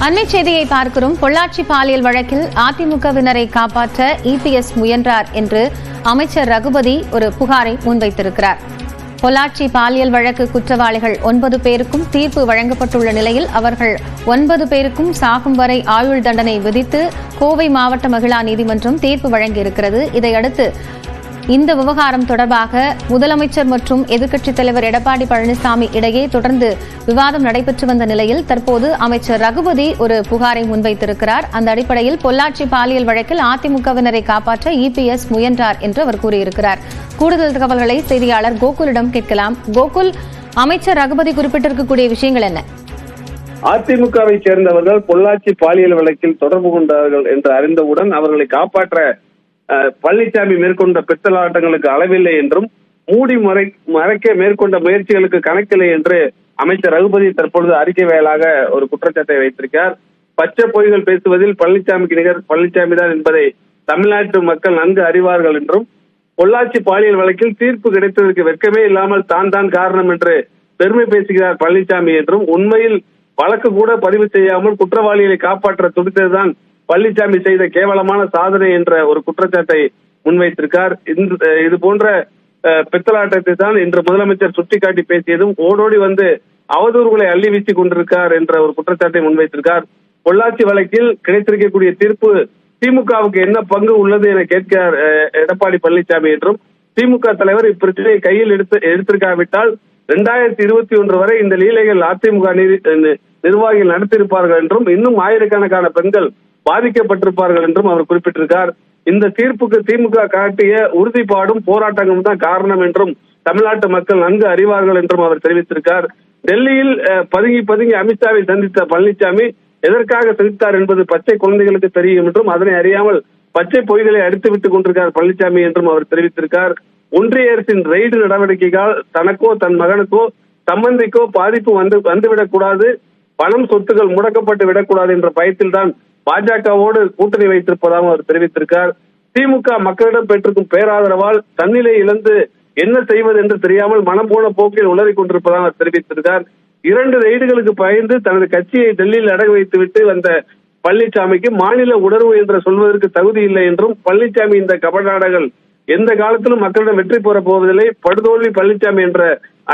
அண்மை செய்தியை பார்க்கிறோம். பொள்ளாச்சி பாலியல் வழக்கில் அதிமுகவினரை காப்பாற்ற இபிஎஸ் முயன்றார் என்று அமைச்சர் ரகுபதி ஒரு புகாரை முன்வைத்திருக்கிறார். பொள்ளாச்சி பாலியல் வழக்கு குற்றவாளிகள் 9 பேருக்கும் தீர்ப்பு வழங்கப்பட்டுள்ள நிலையில் அவர்கள் 9 பேருக்கும் சாகும் வரை ஆயுள் தண்டனை விதித்து கோவை மாவட்ட மகிழா நீதிமன்றம் தீர்ப்பு வழங்கியிருக்கிறது. இதையடுத்து இந்த விவகாரம் தொடர்பாக முதலமைச்சர் மற்றும் எதிர்க்கட்சித் தலைவர் எடப்பாடி பழனிசாமி இடையே தொடர்ந்து விவாதம் நடைபெற்று வந்த நிலையில் தற்போது அமைச்சர் ரகுபதி ஒரு புகாரை முன்வைத்திருக்கிறார். அந்த அடிப்படையில் பொள்ளாச்சி பாலியல் வழக்கில் அதிமுகவினரை காப்பாற்ற இபிஎஸ் முயன்றார் என்று அவர் கூறியிருக்கிறார். கூடுதல் தகவல்களை செய்தியாளர் கோகுலிடம் கேட்கலாம். கோகுல், அமைச்சர் ரகுபதி குறிப்பிட்டிருக்கக்கூடிய விஷயங்கள் என்ன? அதிமுகவை சேர்ந்தவர்கள் பொள்ளாச்சி பாலியல் வழக்கில் தொடர்பு கொண்டார்கள் என்று அறிந்தவுடன் அவர்களை காப்பாற்ற பழனிசாமி மேற்கொண்ட பித்தலாட்டங்களுக்கு அளவில்லை என்றும் மூடி மறைக்க மேற்கொண்ட முயற்சிகளுக்கு கணக்கில்லை என்று அமைச்சர் ரகுபதி தற்பொழுது அறிக்கை வாயிலாக ஒரு குற்றச்சாட்டை வைத்திருக்கிறார். பச்சை பொய்கள் பேசுவதில் பழனிசாமிக்கு நிகர் பழனிசாமி தான் என்பதை தமிழ்நாட்டு மக்கள் நன்கு அறிவார்கள் என்றும் பொள்ளாச்சி பாலியல் வழக்கில் தீர்ப்பு கிடைத்ததற்கு வெட்கமே இல்லாமல் தான் காரணம் என்று பெருமை பேசுகிறார் பழனிசாமி என்றும் உண்மையில் வழக்கு கூட பதிவு செய்யாமல் குற்றவாளிகளை காப்பாற்ற துடித்ததுதான் பழனிசாமி செய்த கேவலமான சாதனை என்ற ஒரு குற்றச்சாட்டை முன்வைத்திருக்கார். இது போன்ற பித்தலாட்டத்தை தான் இன்று முதலமைச்சர் சுட்டிக்காட்டி பேசியதும் ஓடோடி வந்து அவதூறுகளை அள்ளி வீசிக் கொண்டிருக்கார் என்ற ஒரு குற்றச்சாட்டை முன்வைத்திருக்கார். பொள்ளாச்சி வழக்கில் கிடைத்திருக்கக்கூடிய தீர்ப்பு திமுகவுக்கு என்ன பங்கு உள்ளது என கேட்கிறார் எடப்பாடி பழனிசாமி என்றும் திமுக தலைவர் இப்பிரச்சனையை கையில் எடுத்திருக்காவிட்டால் 2021 வரை இந்த லீலைகள் அதிமுக நிர்வாகிகள் நடத்தியிருப்பார்கள் என்றும் இன்னும் ஆயிரக்கணக்கான பெண்கள் பாதிக்கப்பட்டிருப்பார்கள் என்றும் அவர் குறிப்பிட்டிருக்கார். இந்த தீர்ப்புக்கு திமுக காட்டிய உறுதிப்பாடும் போராட்டங்களும் தான் காரணம் என்றும் தமிழ்நாட்டு மக்கள் நன்கு அறிவார்கள் என்றும் அவர் தெரிவித்திருக்கார். டெல்லியில் பதுங்கி அமித்ஷாவை சந்தித்த பழனிசாமி எதற்காக சந்தித்தார் என்பது பச்சை குழந்தைகளுக்கு தெரியும் என்றும் அதனை அறியாமல் பச்சை பொய்களை அடித்து விட்டுக் கொண்டிருக்கார் பழனிசாமி என்றும் அவர் தெரிவித்திருக்கார். ஒன்றிய அரசின் ரெய்டு நடவடிக்கையால் தனக்கோ தன் மகனுக்கோ சம்பந்திக்கோ பாதிப்பு வந்துவிடக் கூடாது, பணம் சொத்துக்கள் முடக்கப்பட்டு விடக்கூடாது என்ற பயத்தில் தான் பாஜகவோடு கூட்டணி வைத்திருப்பதாக அவர் தெரிவித்திருக்கார். திமுக மக்களிடம் பெற்றிருக்கும் பேராதரவால் தன்னிலை இழந்து என்ன செய்வது என்று தெரியாமல் மனம் போன போக்கில் உளறிக் கொண்டிருப்பதாக அவர் தெரிவித்திருக்கார். 2 ரெய்டுகளுக்கு பயந்து தனது கட்சியை டெல்லியில் அடகு வைத்துவிட்டு வந்த பழனிசாமிக்கு மாநில உணர்வு என்று சொல்வதற்கு தகுதி இல்லை என்றும் பழனிசாமி இந்த கபநாடங்கள் எந்த காலத்திலும் மக்களிடம் வெற்றி பெற போவதில்லை, படுதோல்வி பழனிசாமி என்ற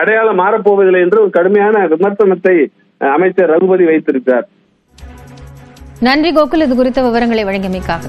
அடையாளம் மாறப்போவதில்லை என்று ஒரு கடுமையான விமர்சனத்தை அமைச்சர் ரகுபதி வைத்திருக்கிறார். நன்றி கோகுல், இது குறித்த விவரங்களை வழங்கியமைக்காக.